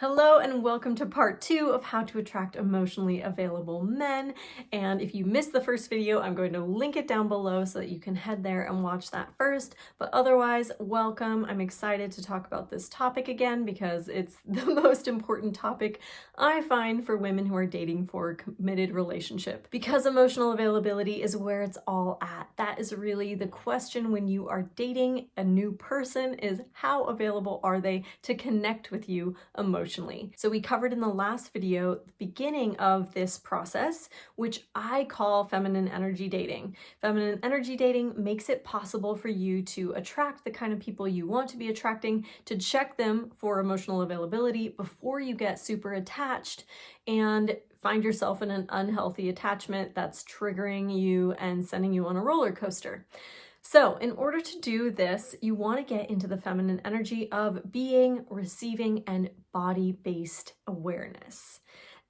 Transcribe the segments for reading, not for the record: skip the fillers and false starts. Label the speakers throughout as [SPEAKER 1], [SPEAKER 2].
[SPEAKER 1] Hello and welcome to part 2 of how to attract emotionally available men. And if you missed the first video, I'm going to link it down below so that you can head there and watch that first. But otherwise, welcome. I'm excited to talk about this topic again because it's the most important topic I find for women who are dating for a committed relationship. Because emotional availability is where it's all at. That is really the question when you are dating a new person, is how available are they to connect with you emotionally. So we covered in the last video the beginning of this process, which I call feminine energy dating. Feminine energy dating makes it possible for you to attract the kind of people you want to be attracting, to check them for emotional availability before you get super attached and find yourself in an unhealthy attachment that's triggering you and sending you on a roller coaster. So in order to do this, you want to get into the feminine energy of being, receiving, and body-based awareness.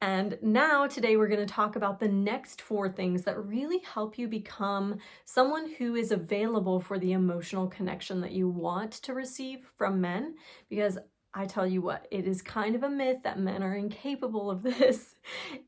[SPEAKER 1] And now today we're going to talk about the next 4 things that really help you become someone who is available for the emotional connection that you want to receive from men, because I tell you what, it is kind of a myth that men are incapable of this,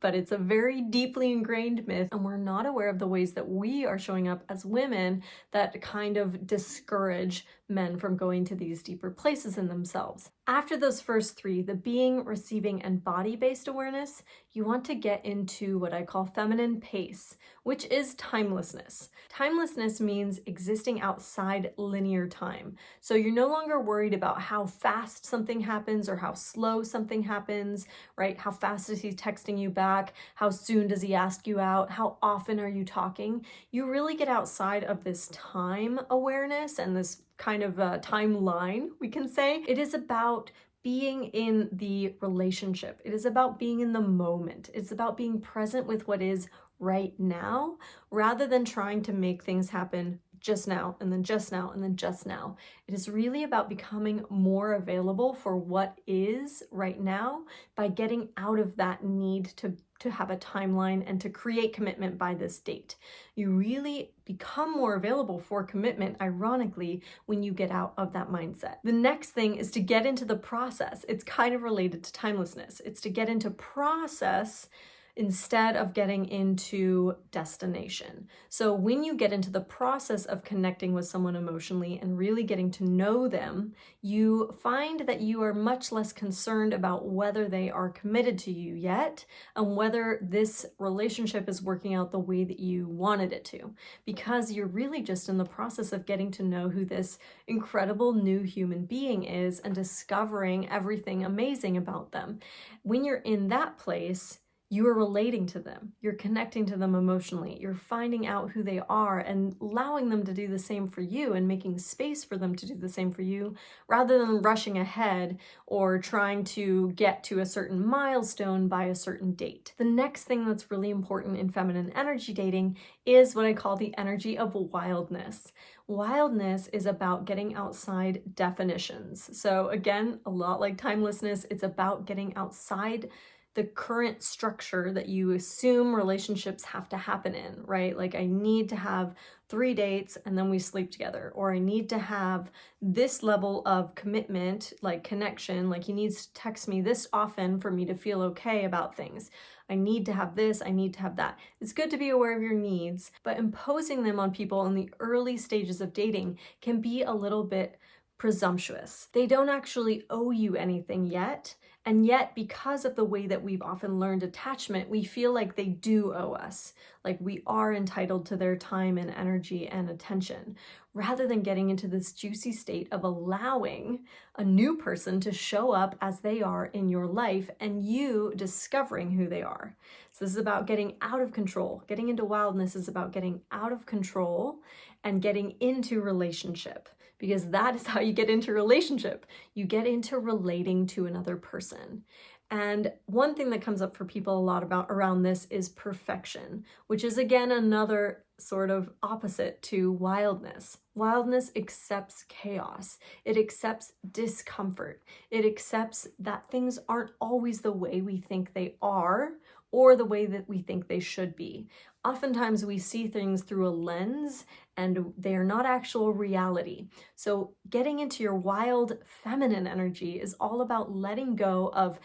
[SPEAKER 1] but it's a very deeply ingrained myth, and we're not aware of the ways that we are showing up as women that kind of discourage men from going to these deeper places in themselves. After those first 3, the being, receiving, and body-based awareness, you want to get into what I call feminine pace, which is timelessness. Timelessness means existing outside linear time. So you're no longer worried about how fast something happens or how slow something happens, right? How fast is he texting you back? How soon does he ask you out? How often are you talking? You really get outside of this time awareness and this kind of timeline, we can say. It is about being in the relationship. It is about being in the moment. It's about being present with what is right now, rather than trying to make things happen just now, and then just now, and then just now. It is really about becoming more available for what is right now by getting out of that need to have a timeline and to create commitment by this date. You really become more available for commitment, ironically, when you get out of that mindset. The next thing is to get into the process. It's kind of related to timelessness. It's to get into process instead of getting into destination. So when you get into the process of connecting with someone emotionally and really getting to know them, you find that you are much less concerned about whether they are committed to you yet and whether this relationship is working out the way that you wanted it to, because you're really just in the process of getting to know who this incredible new human being is and discovering everything amazing about them. When you're in that place, you are relating to them, you're connecting to them emotionally, you're finding out who they are and allowing them to do the same for you and making space for them to do the same for you, rather than rushing ahead or trying to get to a certain milestone by a certain date. The next thing that's really important in feminine energy dating is what I call the energy of wildness. Wildness is about getting outside definitions. So again, a lot like timelessness, it's about getting outside the current structure that you assume relationships have to happen in, right? Like, I need to have 3 dates and then we sleep together, or I need to have this level of commitment, like connection, like he needs to text me this often for me to feel okay about things. I need to have this, I need to have that. It's good to be aware of your needs, but imposing them on people in the early stages of dating can be a little bit presumptuous. They don't actually owe you anything yet. And yet, because of the way that we've often learned attachment, we feel like they do owe us, like we are entitled to their time and energy and attention, rather than getting into this juicy state of allowing a new person to show up as they are in your life and you discovering who they are. So this is about getting out of control. Getting into wildness is about getting out of control and getting into relationship, because that is how you get into relationship. You get into relating to another person. And one thing that comes up for people a lot about around this is perfection, which is again another sort of opposite to wildness. Wildness accepts chaos. It accepts discomfort. It accepts that things aren't always the way we think they are, or the way that we think they should be. Oftentimes we see things through a lens and they are not actual reality. So getting into your wild feminine energy is all about letting go of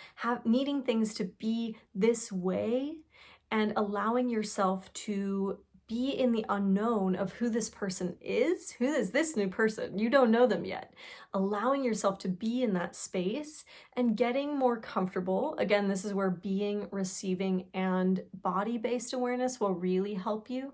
[SPEAKER 1] needing things to be this way and allowing yourself to be in the unknown of who this person is. Who is this new person? You don't know them yet. Allowing yourself to be in that space and getting more comfortable. Again, this is where being, receiving, and body-based awareness will really help you.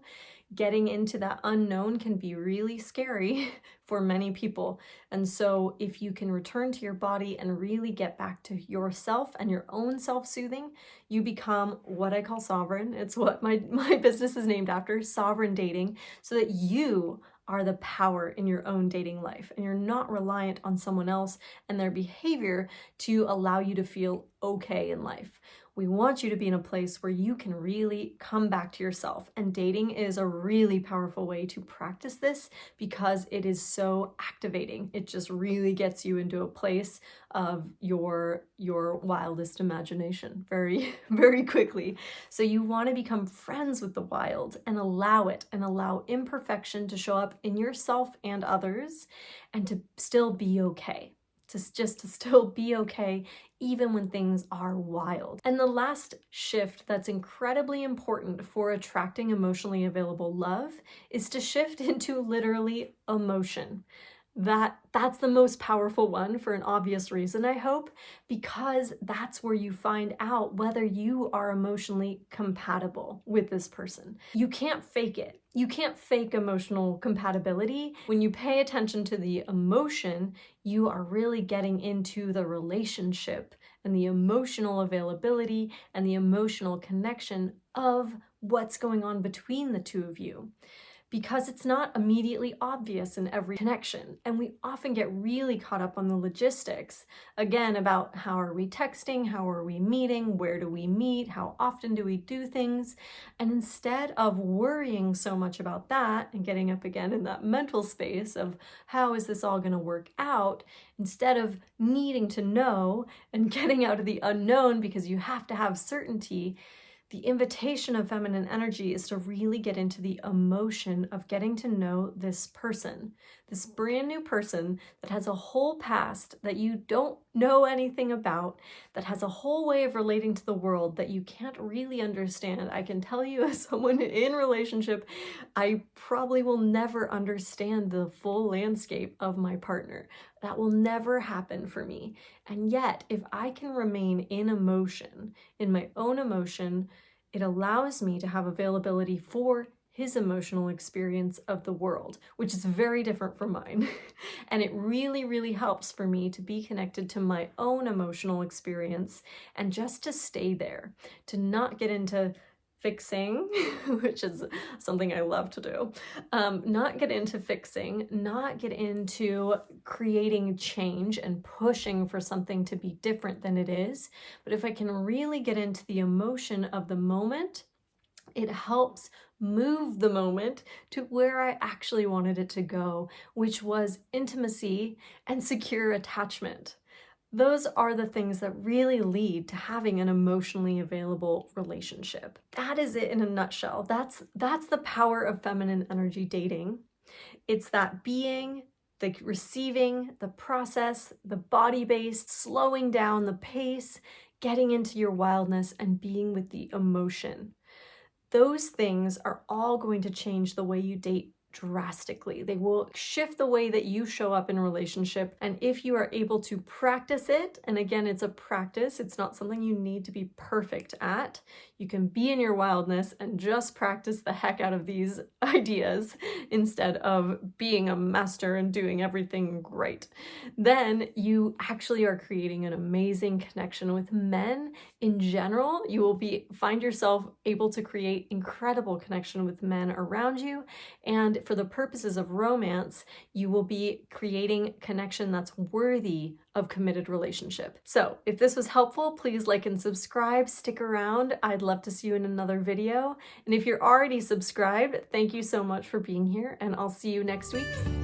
[SPEAKER 1] Getting into that unknown can be really scary for many people. And so if you can return to your body and really get back to yourself and your own self-soothing, you become what I call sovereign. It's what my business is named after, sovereign dating, so that you are the power in your own dating life and you're not reliant on someone else and their behavior to allow you to feel okay in life. We want you to be in a place where you can really come back to yourself, and dating is a really powerful way to practice this because it is so activating. It just really gets you into a place of your wildest imagination very, very quickly. So you want to become friends with the wild and allow it and allow imperfection to show up in yourself and others, and to still be okay. To still be okay even when things are wild. And the last shift that's incredibly important for attracting emotionally available love is to shift into literally emotion. That's the most powerful one for an obvious reason, I hope, because that's where you find out whether you are emotionally compatible with this person. You can't fake it. You can't fake emotional compatibility. When you pay attention to the emotion, you are really getting into the relationship and the emotional availability and the emotional connection of what's going on between the two of you. Because it's not immediately obvious in every connection. And we often get really caught up on the logistics, again, about how are we texting, how are we meeting, where do we meet, how often do we do things? And instead of worrying so much about that and getting up again in that mental space of how is this all gonna work out, instead of needing to know and getting out of the unknown because you have to have certainty, the invitation of feminine energy is to really get into the emotion of getting to know this person, this brand new person that has a whole past that you don't know anything about, that has a whole way of relating to the world that you can't really understand. I can tell you, as someone in relationship, I probably will never understand the full landscape of my partner. That will never happen for me. And yet, if I can remain in emotion, in my own emotion, it allows me to have availability for his emotional experience of the world, which is very different from mine. And it really, really helps for me to be connected to my own emotional experience and just to stay there, to not get into fixing, which is something I love to do, not get into fixing, not get into creating change and pushing for something to be different than it is. But if I can really get into the emotion of the moment, it helps move the moment to where I actually wanted it to go, which was intimacy and secure attachment. Those are the things that really lead to having an emotionally available relationship. That is it in a nutshell. That's the power of feminine energy dating. It's that being, the receiving, the process, the body-based, slowing down the pace, getting into your wildness, and being with the emotion. Those things are all going to change the way you date drastically. They will shift the way that you show up in a relationship. And if you are able to practice it, and again, it's a practice, it's not something you need to be perfect at. You can be in your wildness and just practice the heck out of these ideas instead of being a master and doing everything great. Then you actually are creating an amazing connection with men in general. You will find yourself able to create incredible connection with men around you. And for the purposes of romance, you will be creating connection that's worthy of committed relationship. So if this was helpful, please like and subscribe, stick around. I'd love to see you in another video. And if you're already subscribed, thank you so much for being here, and I'll see you next week.